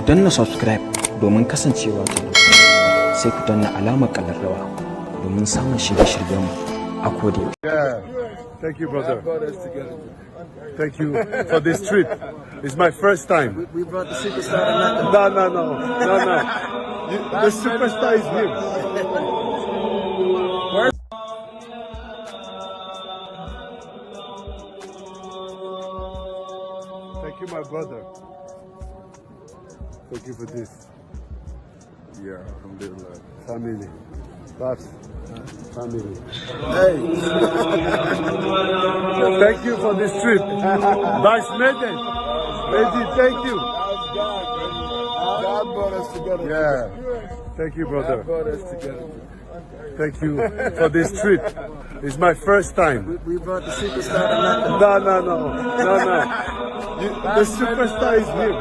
danna subscribe domin kasancewa tare da sai ku danna alamar ƙararrawa domin samun shirye-shiryenmu a kodayaushe. Yeah, thank you, brother. Thank you for this trip. It's my first time. We brought the superstar to nothing. No. The superstar is him. Thank you, my brother. Thank you for this. Yeah, alhamdulillah. Family. That's family. Hey. Thank you for this trip. Vice Mede, thank you. God brought us together. Yeah. Thank you, brother. God brought us together. Thank you for this trip. It's my first time. We brought the superstar to nothing. No. The superstar is him.